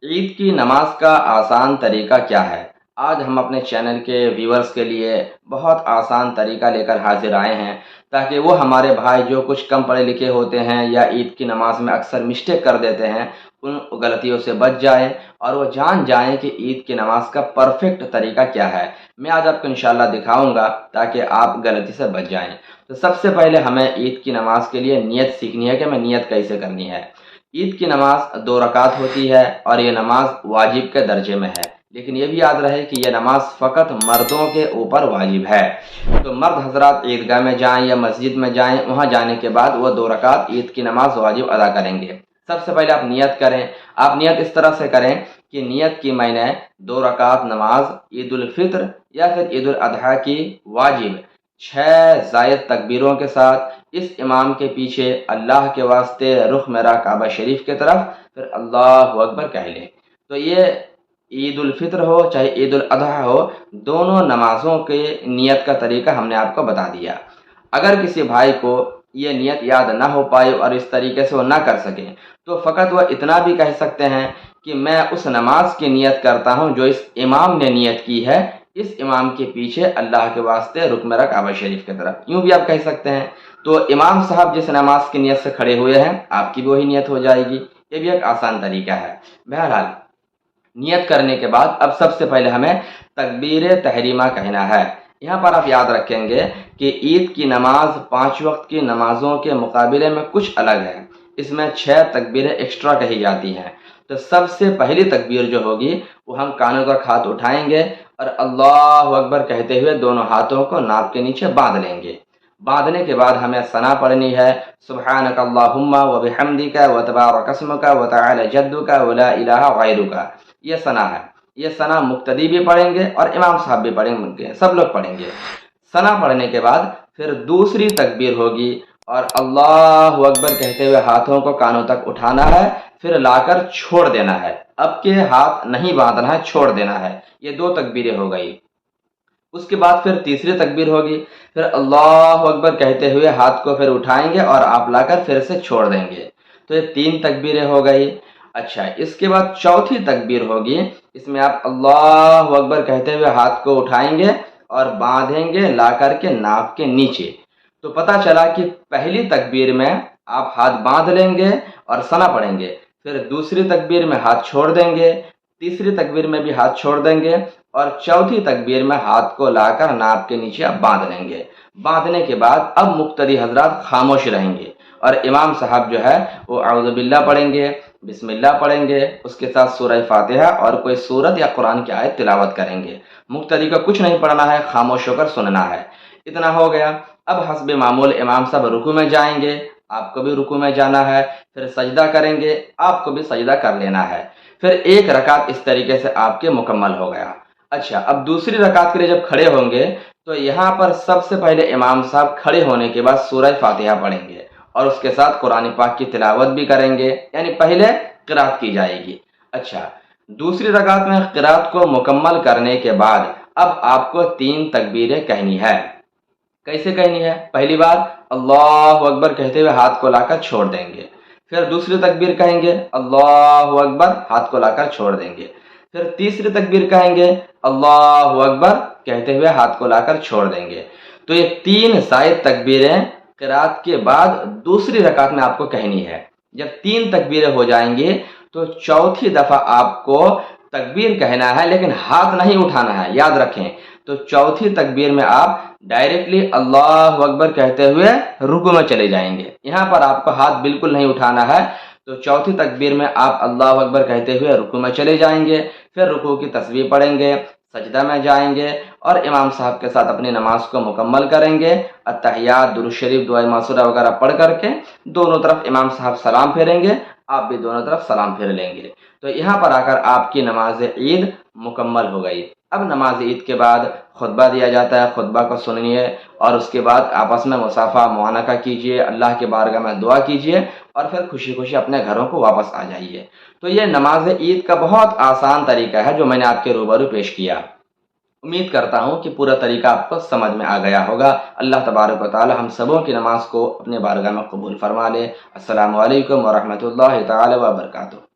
عید کی نماز کا آسان طریقہ کیا ہے؟ آج ہم اپنے چینل کے ویورز کے لیے بہت آسان طریقہ لے کر حاضر آئے ہیں، تاکہ وہ ہمارے بھائی جو کچھ کم پڑھے لکھے ہوتے ہیں یا عید کی نماز میں اکثر مسٹیک کر دیتے ہیں، ان غلطیوں سے بچ جائیں اور وہ جان جائیں کہ عید کی نماز کا پرفیکٹ طریقہ کیا ہے۔ میں آج آپ کو انشاءاللہ دکھاؤں گا تاکہ آپ غلطی سے بچ جائیں۔ تو سب سے پہلے ہمیں عید کی نماز کے لیے نیت سیکھنی ہے کہ میں نیت کیسے کرنی ہے۔ عید کی نماز 2 رکعت ہوتی ہے اور یہ نماز واجب کے درجے میں ہے، لیکن یہ بھی یاد رہے کہ یہ نماز فقط مردوں کے اوپر واجب ہے۔ تو مرد حضرات عیدگاہ میں جائیں یا مسجد میں جائیں، وہاں جانے کے بعد وہ 2 رکعت عید کی نماز واجب ادا کریں گے۔ سب سے پہلے آپ نیت کریں۔ آپ نیت اس طرح سے کریں کہ نیت کی میں نے 2 رکعت نماز عید الفطر یا پھر عید الاضحیٰ کی واجب 6 زائد تکبیروں کے ساتھ اس امام کے پیچھے اللہ کے واسطے رخ میرا کعبہ شریف کی طرف، پھر اللہ اکبر کہہ لیں۔ تو یہ عید الفطر ہو چاہے عید الاضحیٰ ہو، دونوں نمازوں کے نیت کا طریقہ ہم نے آپ کو بتا دیا۔ اگر کسی بھائی کو یہ نیت یاد نہ ہو پائے اور اس طریقے سے وہ نہ کر سکے، تو فقط وہ اتنا بھی کہہ سکتے ہیں کہ میں اس نماز کی نیت کرتا ہوں جو اس امام نے نیت کی ہے، اس امام کے پیچھے اللہ کے واسطے رخ میرا کعبہ شریف کی طرف، یوں بھی آپ کہہ سکتے ہیں۔ تو امام صاحب جس نماز کی نیت سے کھڑے ہوئے ہیں، آپ کی بھی وہی نیت ہو جائے گی۔ یہ بھی ایک آسان طریقہ ہے۔ بہرحال نیت کرنے کے بعد اب سب سے پہلے ہمیں تکبیر تحریمہ کہنا ہے۔ یہاں پر آپ یاد رکھیں گے کہ عید کی نماز 5 وقت کی نمازوں کے مقابلے میں کچھ الگ ہے۔ اس میں 6 تکبیریں ایکسٹرا کہی جاتی ہیں۔ تو سب سے پہلی تکبیر جو ہوگی وہ ہم کانوں تک ہاتھ اٹھائیں گے اور اللہ اکبر کہتے ہوئے دونوں ہاتھوں کو ناک کے نیچے باندھ لیں گے۔ باندھنے کے بعد ہمیں ثنا پڑھنی ہے، سبحانک اللہم و بحمدک و تبارک اسمک و تعالی جدک و لا الہ غیرک۔ یہ ثنا ہے۔ یہ ثنا مقتدی بھی پڑھیں گے اور امام صاحب بھی پڑھیں گے، سب لوگ پڑھیں گے۔ ثنا پڑھنے کے بعد پھر دوسری تکبیر ہوگی اور اللہ اکبر کہتے ہوئے ہاتھوں کو کانوں تک اٹھانا ہے، پھر لا کر چھوڑ دینا ہے۔ اب کے ہاتھ نہیں باندھنا ہے، چھوڑ دینا ہے۔ یہ 2 تکبیریں ہو گئی۔ اس کے بعد پھر تیسری تکبیر ہوگی، پھر اللہ اکبر کہتے ہوئے ہاتھ کو پھر اٹھائیں گے اور آپ لا کر پھر سے چھوڑ دیں گے۔ تو یہ 3 تکبیریں ہو گئی۔ اچھا، اس کے بعد چوتھی تکبیر ہوگی، اس میں آپ اللہ اکبر کہتے ہوئے ہاتھ کو اٹھائیں گے اور باندھیں گے لا کر کے ناک کے نیچے۔ تو پتہ چلا کہ پہلی تکبیر میں آپ ہاتھ باندھ لیں گے اور ثنا پڑھیں گے، پھر دوسری تکبیر میں ہاتھ چھوڑ دیں گے، تیسری تکبیر میں بھی ہاتھ چھوڑ دیں گے اور چوتھی تکبیر میں ہاتھ کو لا کر ناک کے نیچے اب باندھ لیں گے۔ باندھنے کے بعد اب مقتدی حضرات خاموش رہیں گے اور امام صاحب جو ہے وہ اعوذ باللہ پڑھیں گے، بسم اللہ پڑھیں گے، اس کے ساتھ سورہ فاتحہ اور کوئی سورت یا قرآن کی آیت تلاوت کریں گے۔ مقتدی کو کچھ نہیں پڑھنا ہے، خاموش ہو کر سننا ہے۔ اتنا ہو گیا۔ اب حسب معمول امام صاحب رکوع میں جائیں گے، آپ کو بھی رکوع میں جانا ہے، پھر سجدہ کریں گے، آپ کو بھی سجدہ کر لینا ہے۔ پھر 1 رکعت اس طریقے سے آپ کے مکمل ہو گیا۔ اچھا، اب دوسری رکعت کے لیے جب کھڑے ہوں گے تو یہاں پر سب سے پہلے امام صاحب کھڑے ہونے کے بعد سورہ فاتحہ پڑھیں گے اور اس کے ساتھ قرآن پاک کی تلاوت بھی کریں گے، یعنی پہلے قرات کی جائے گی۔ اچھا، دوسری رکعت میں قرات کو مکمل کرنے کے بعد اب آپ کو 3 تکبیریں کہنی ہے۔ کیسے کہنی ہے؟ پہلی بار اللہ اکبر کہتے ہوئے ہاتھ کو لا کر چھوڑ دیں گے، پھر دوسری تکبیر کہیں گے اللہ اکبر، ہاتھ کو لا کر چھوڑ دیں گے، پھر تیسری تکبیر کہیں گے اللہ اکبر کہتے ہوئے ہاتھ کو لا کر چھوڑ دیں گے۔ تو یہ 3 زائد تکبیریں قرات کے بعد دوسری رکعت میں آپ کو کہنی ہے۔ جب 3 تکبیریں ہو جائیں گی تو چوتھی دفعہ آپ کو تکبیر کہنا ہے لیکن ہاتھ نہیں اٹھانا ہے، یاد رکھیں۔ تو چوتھی تکبیر میں آپ ڈائریکٹلی اللہ اکبر کہتے ہوئے رکوع میں چلے جائیں گے، یہاں پر آپ کو ہاتھ بالکل نہیں اٹھانا ہے۔ تو چوتھی تکبیر میں آپ اللہ اکبر کہتے ہوئے رکوع میں چلے جائیں گے، پھر رکوع کی تسبیح پڑھیں گے، سجدہ میں جائیں گے اور امام صاحب کے ساتھ اپنی نماز کو مکمل کریں گے۔ التحیات، درود شریف، دعائے معصورہ وغیرہ پڑھ کر کے دونوں طرف امام صاحب سلام پھیریں گے، آپ بھی دونوں طرف سلام پھیر لیں گے۔ تو یہاں پر آ کر آپ کی نماز عید مکمل ہو گئی۔ اب نماز عید کے بعد خطبہ دیا جاتا ہے، خطبہ کو سنیے اور اس کے بعد آپس میں مصافحہ معانقہ کیجیے، اللہ کے بارگاہ میں دعا کیجیے اور پھر خوشی خوشی اپنے گھروں کو واپس آ جائیے۔ تو یہ نماز عید کا بہت آسان طریقہ ہے جو میں نے آپ کے روبرو پیش کیا۔ امید کرتا ہوں کہ پورا طریقہ آپ کو سمجھ میں آ گیا ہوگا۔ اللہ تبارک و تعالی ہم سبوں کی نماز کو اپنے بارگاہ میں قبول فرما لے۔ السلام علیکم ورحمۃ اللہ تعالی وبرکاتہ۔